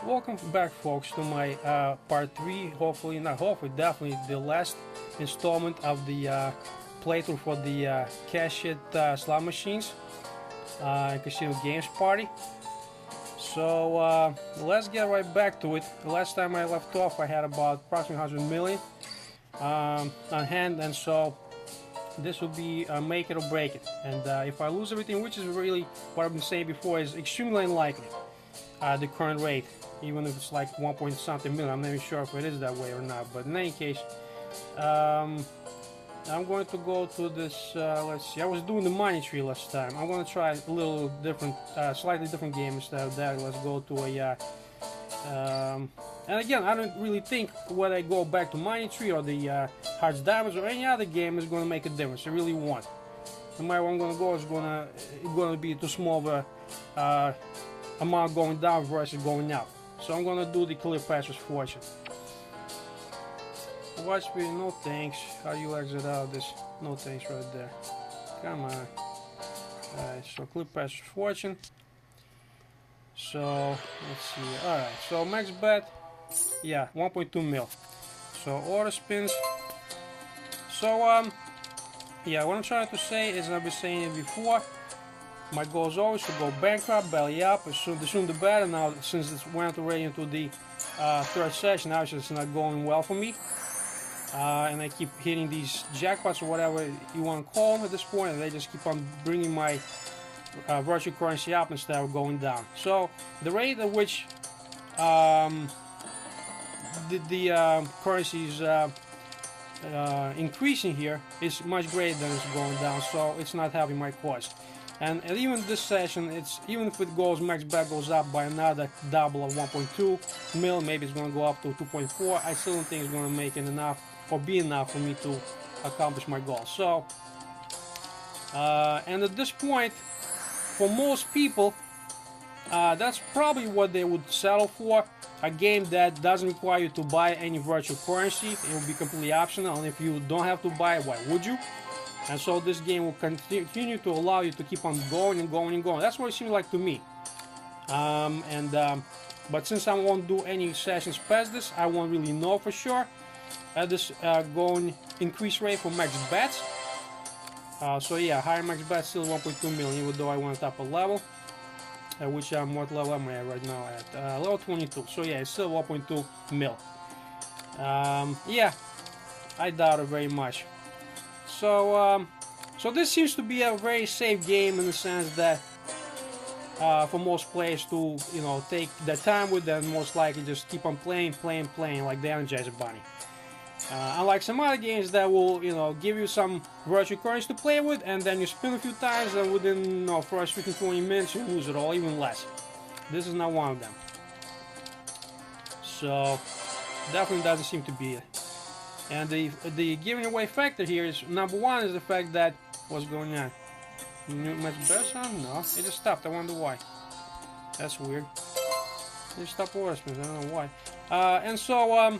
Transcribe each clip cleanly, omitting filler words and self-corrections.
Welcome back, folks, to my part 3, definitely the last installment of the playthrough for the CashHit slot machines and casino games party. So let's get right back to it. The last time I left off, I had about approximately 100 million on hand, and so this will be make it or break it. And if I lose everything, which is really what I've been saying before, is extremely unlikely, the current rate, even if it's like 1 point something million. I'm not even sure if it is that way or not, but in any case, I'm going to go to this, let's see, I was doing the money tree last time. I'm going to try a little different, slightly different game instead of that. Let's go to a, and again, I don't really think whether I go back to money tree or the hearts diamonds or any other game is going to make a difference. It really won't. No matter where I'm going to go, it's going to be too small of a amount going down versus going up. So I'm going to do the clear pastor's fortune. Watch speed, no thanks. How do you exit out of this? No thanks right there. Come on. Alright, so clear pastor's fortune. So let's see. Alright, so max bet, yeah, 1.2 mil. So order spins. So yeah, what I'm trying to say is, I've been saying it before, my goal is always to go bankrupt, belly up, the sooner the better. Now, since it went already into the third session, obviously it's not going well for me. And I keep hitting these jackpots or whatever you want to call them at this point, and they just keep on bringing my virtual currency up instead of going down. So the rate at which the currency is increasing here is much greater than it's going down, so it's not helping my cause. And even this session, even if it goes, max bet goes up by another double of 1.2 mil, maybe it's going to go up to 2.4. I still don't think it's going to make it enough or be enough for me to accomplish my goal. So, and at this point, for most people, that's probably what they would settle for. A game that doesn't require you to buy any virtual currency. It will be completely optional, and if you don't have to buy it, why would you? And so this game will continue to allow you to keep on going and going and going. That's what it seems like to me. But since I won't do any sessions past this, I won't really know for sure at this going increase rate for max bets. So yeah, higher max bet, still 1.2 million, even though I went up a level. Which what level am I at right now? At level 22. So yeah, it's still 1.2 mil. Yeah, I doubt it very much. So, so this seems to be a very safe game in the sense that for most players to, take their time with them, most likely just keep on playing like the Energizer Bunny. Unlike some other games that will, give you some virtual currency to play with, and then you spin a few times, and within, first 15-20 minutes you lose it all, even less. This is not one of them. So, definitely doesn't seem to be it. And the giving away factor here is, number one, is the fact that, what's going on? Much better sound? No, it just stopped. I wonder why. That's weird. It just stopped order spins. I don't know why. And so,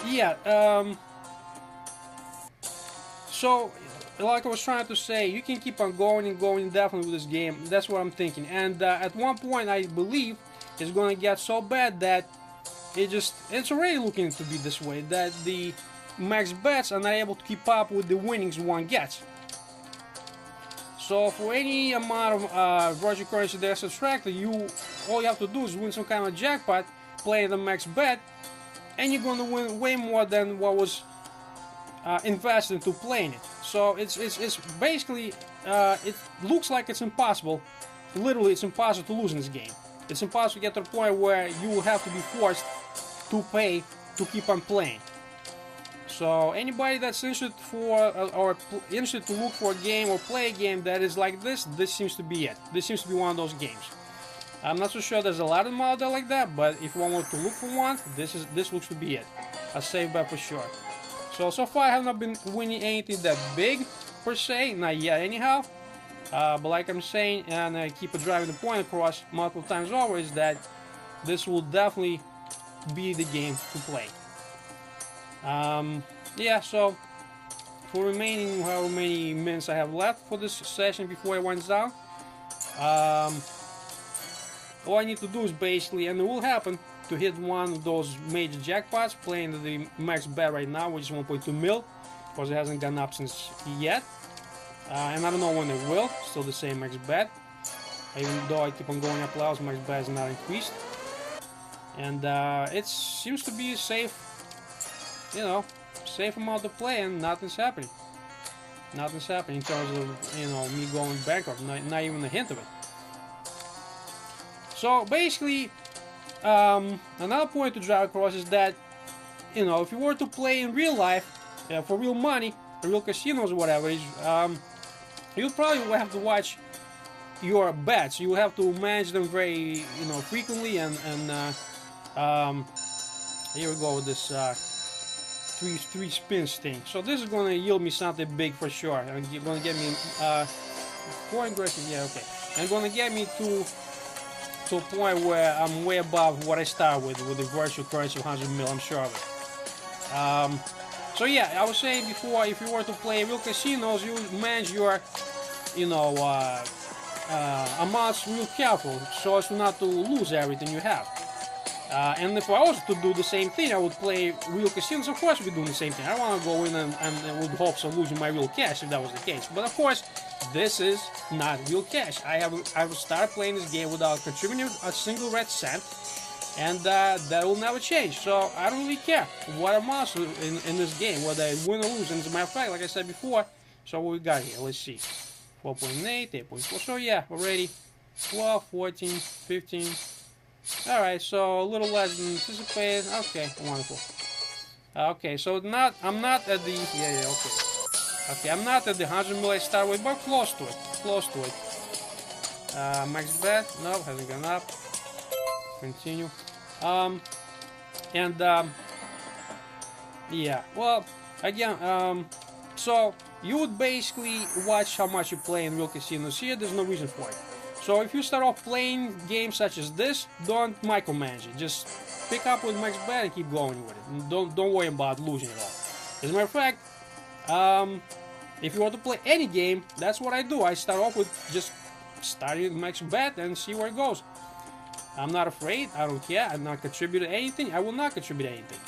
yeah, so, like I was trying to say, you can keep on going and going indefinitely with this game. That's what I'm thinking. And at one point, I believe it's going to get so bad that it's already looking to be this way, that the max bets are not able to keep up with the winnings one gets. So for any amount of virtual currency that's subtracted, all you have to do is win some kind of jackpot, play the max bet, and you're going to win way more than what was invested into playing it. So it's basically, it looks like it's impossible. Literally, it's impossible to lose in this game. It's impossible to get to the point where you will have to be forced to pay to keep on playing. So anybody that's interested or interested to look for a game or play a game that is like this seems to be it. This seems to be one of those games. I'm not so sure there's a lot of them out there like that, but if one were to look for one, this looks to be it. A safe bet for sure. So far I have not been winning anything that big per se, not yet anyhow. But like I'm saying, and I keep driving the point across multiple times over, is that this will definitely be the game to play. Yeah, so for remaining however many minutes I have left for this session before it winds down, all I need to do is basically, and it will happen, to hit one of those major jackpots, playing the max bet right now, which is 1.2 mil, because it hasn't gone up since yet. And I don't know when it will, still the same max bet. Even though I keep on going up levels, max bet is not increased. And it seems to be a safe, you know, safe amount to play, and nothing's happening. Nothing's happening in terms of, you know, me going bankrupt, not even a hint of it. So basically, another point to drive across is that, you know, if you were to play in real life, for real money, real casinos or whatever, you probably will have to watch your bets. You will have to manage them very, you know, frequently, and here we go with this three spins thing. So this is going to yield me something big for sure. And you're going to get me more aggressive. Yeah, okay. And going to get me to a point where I'm way above what I start with the virtual currency of 100 mil. I'm sure of it. So yeah, I was saying before, if you were to play real casinos, you manage your, you know, amounts real careful, so as not to lose everything you have. And if I was to do the same thing, I would play real casinos. Of course, we're doing the same thing. I don't want to go in and with hopes of losing my real cash if that was the case. But of course, this is not real cash. I will start playing this game without contributing a single red cent, and that will never change. So I don't really care what amounts in this game, whether I win or lose. And as a matter of fact, like I said before, so what we got here? Let's see. 4.8, 8.4. So yeah, already 12, 14, 15. Alright, so a little less than anticipated. Okay, wonderful. Okay, so I'm not at the okay, I'm not at the 100 mil I start with, but close to it. Max bet, no, hasn't gone up. Continue. Yeah, well, again, so you would basically watch how much you play in real casinos here. There's no reason for it. So if you start off playing games such as this, don't micromanage it. Just pick up with max bet and keep going with it. And don't worry about losing it all. As a matter of fact, if you want to play any game, that's what I do. I start off with just starting with max bet and see where it goes. I'm not afraid. I don't care. I'm not contributing anything. I will not contribute anything.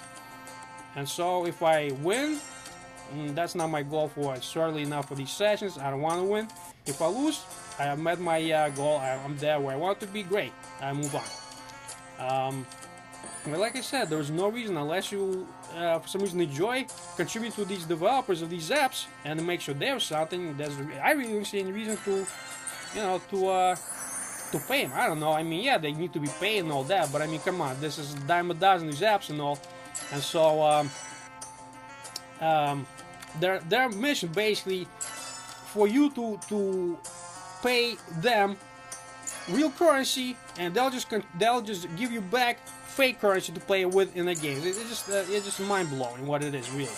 And so if I win, that's not my goal for it. Certainly not for these sessions. I don't want to win. If I lose, I have met my goal. I'm there where I want to be. Great. I move on. But like I said, there's no reason, unless you for some reason enjoy, contribute to these developers of these apps and make sure there's something. I really don't see any reason to, you know, to pay them. I don't know. I mean, yeah, they need to be paid and all that, but I mean, come on, this is a dime a dozen, these apps and all, and so their mission basically for you to pay them real currency, and they'll just give you back fake currency to play with in the game. It's just mind blowing what it is, really.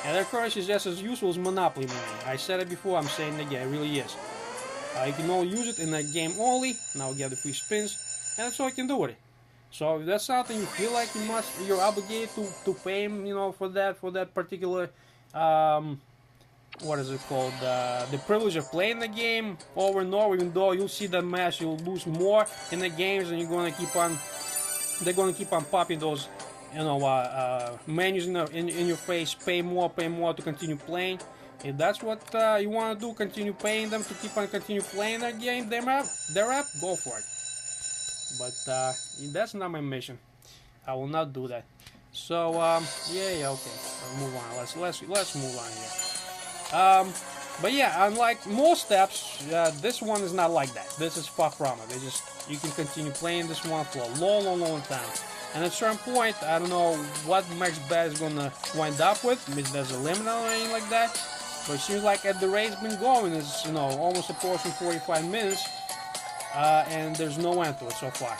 And their currency is just as useful as Monopoly money. I said it before, I'm saying it again, it really is. You can only use it in the game only. Now we get the free spins, and that's all you can do with it. So if that's something you feel like you're obligated to pay him, you know, for that particular what is it called? The privilege of playing the game over and over, even though you'll see that match, you'll lose more in the games, and you're gonna keep on. They're gonna keep on popping those, you know, menus in your face. Pay more to continue playing. If that's what you want to do, continue paying them to continue playing that game, their app, go for it. But that's not my mission. I will not do that. So yeah, okay. I'll move on. Let's move on here. But yeah, unlike most apps, this one is not like that. This is far from it. You can continue playing this one for a long time. And at a certain point, I don't know what max bet is gonna wind up with. Maybe there's a limit or anything like that. But it seems like at the rate it's been going, it's, you know, almost approaching 45 minutes, and there's no end to it so far.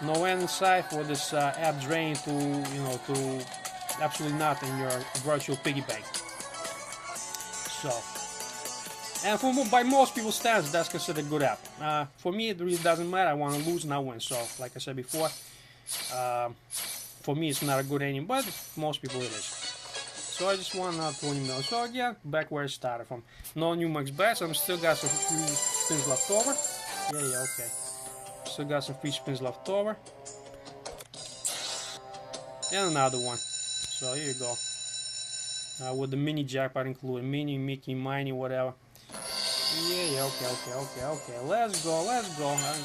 No end in sight for this app drain to, you know, to absolutely nothing, your virtual piggy bank. So, and by most people's standards, that's considered a good app. For me, it really doesn't matter. I want to lose, not win. So, like I said before, for me, it's not a good ending, but most people it is. So I just want not 20 mil. So again, back where I started from. No new max bets. I'm still got some few spins left over. Yeah, okay. Still got some free spins left over. And another one. So here you go. With the mini jackpot included. Mini, Mickey, Miney, whatever. Yeah, okay. Let's go. I haven't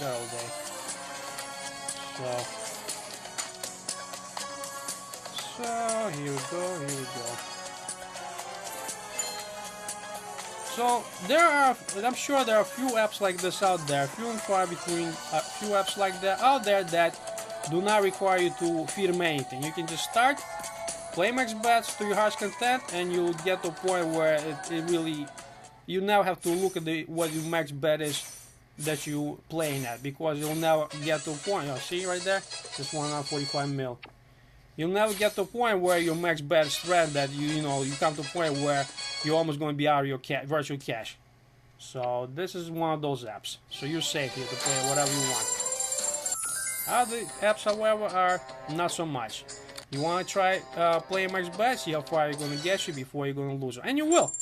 got all day. So here we go. So I'm sure there are a few apps like this out there, few and far between, a few apps like that out there that do not require you to feed them anything. You can just start, play max bets to your heart's content, and you'll get to a point where it really, you now have to look at what your max bet is that you playing at, because you'll never get to a point. See right there, just 145 mil. You'll never get to a point where your max bet is threatened, that you come to a point where you're almost going to be out of your virtual cash. So this is one of those apps. So you're safe here to play whatever you want. Other apps, however, are not so much. You want to try playing max bets, see how far you're going to get you before you're going to lose. And you will.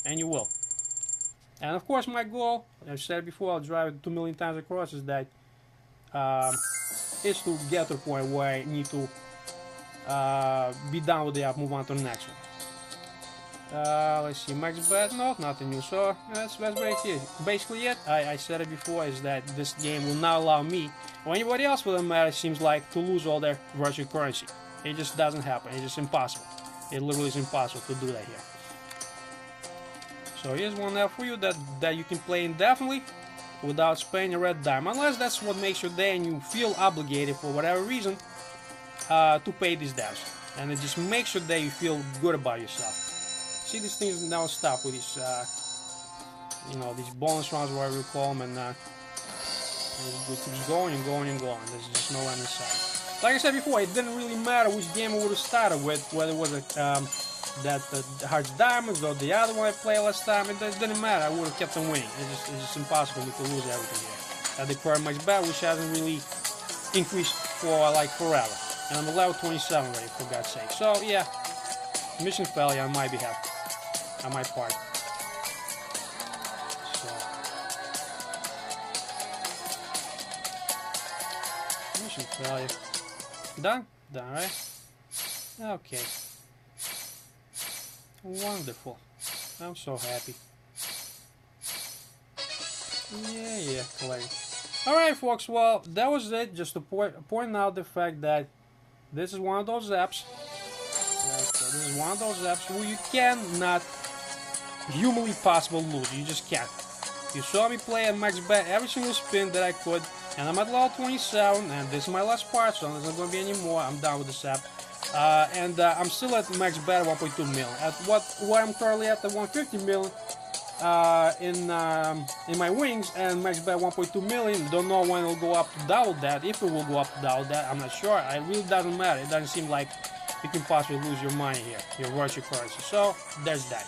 And of course, my goal, I've said before, I'll drive it 2 million times across, is that is to get to a point where I need to be done with the app, move on to the next one. Let's see, max bet, no, nothing new. So that's basically it. I said it before, is that this game will not allow me or anybody else, for that matter, it seems like, to lose all their virtual currency. It just doesn't happen. It's just impossible. It literally is impossible to do that here. So here's one app for you that you can play indefinitely without spending a red dime, unless that's what makes your day and you feel obligated for whatever reason to pay these debts, and it just makes your day you feel good about yourself. See, these things now stop with these, these bonus rounds, whatever you call them, and it keeps going and going and going. There's just no end in sight. Like I said before, it didn't really matter which game I would have started with, whether it was the Hearts Diamonds or the other one I played last time. It didn't matter. I would have kept on winning. It's just impossible for me to lose everything here. At the current max bet, which hasn't really increased for like forever. And I'm level 27 already, for God's sake. So yeah, mission failure on my behalf, on my part. So mission failure. Done, right? Okay. Wonderful. I'm so happy. Yeah, collect. Alright, folks, well, that was it. Just to point out the fact that this is one of those apps. This is one of those apps where you cannot humanly possible lose. You just can't. You saw me play at max bet every single spin that I could, and I'm at level 27, and this is my last part, so there's not going to be any more. I'm done with this app. I'm still at max bet at 1.2 mil. At what I'm currently at 150 mil in my wings, and max bet 1.2 million. Don't know when it'll go up to double that. If it will go up to double that, I'm not sure. It really doesn't matter. It doesn't seem like you can possibly lose your money here, your virtual currency. So there's that.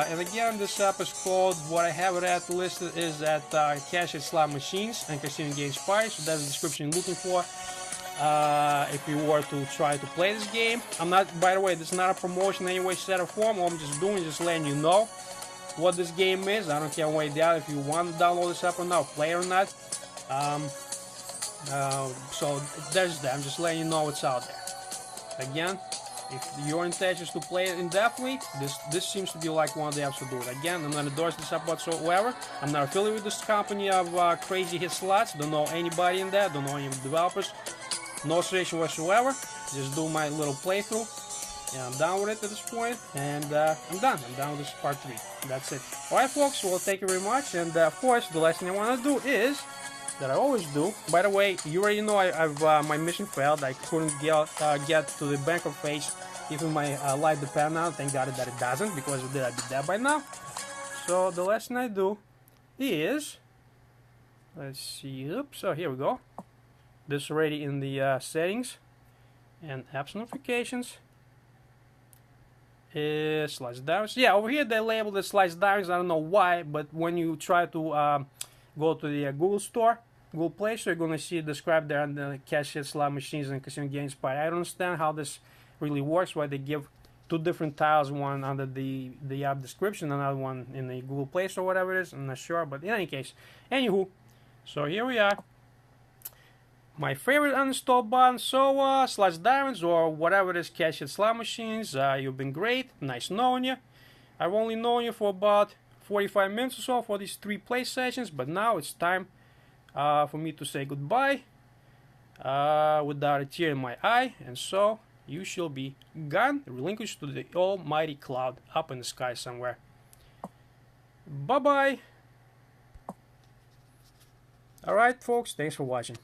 And again, this app is called, what I have it at listed is at CashHit slot machines and casino games price. So that's the description you're looking for. If you were to try to play this game, I'm not, by the way, this is not a promotion in any way, set or form. All I'm just doing is just letting you know what this game is. I don't care one way or the other if you want to download this app or not, play it or not. So there's that. I'm just letting you know what's out there. Again, if your intention is to play it indefinitely, this seems to be like one of the apps to do it. Again, I'm not endorsing this app whatsoever. I'm not affiliated with this company of Crazy Hit Slots. Don't know anybody in that. Don't know any developers. No association whatsoever. Just do my little playthrough. And I'm done with it at this point. And I'm done. I'm done with this part 3. That's it. Alright, folks. Well, thank you very much. And of course, the last thing I want to do is, that I always do. By the way, you already know I've my mission failed. I couldn't get to the banker phase. Even my life depended on it. Thank God that it doesn't, because if it did, I'd be dead by now. So the last thing I do is, let's see. Oops. So here we go. This is already in the settings and apps notifications. Is slice diamonds. Yeah, over here they labeled it slice diamonds. I don't know why, but when you try to go to the Google Store, Google Play Store, you're going to see it described there on the CashHit slot machines and casino games part. I don't understand how this really works, why they give two different tiles, one under the app description, another one in the Google Play Store, whatever it is. I'm not sure, but in any case, anywho, so here we are. my favorite uninstall button. So Slash Diamonds or whatever it is, CashHit Slot Machines, you've been great. Nice knowing you. I've only known you for about 45 minutes or so for these 3 play sessions, but now it's time for me to say goodbye without a tear in my eye, and so you shall be gone, relinquished to the almighty cloud up in the sky somewhere. Bye bye. Alright folks, thanks for watching.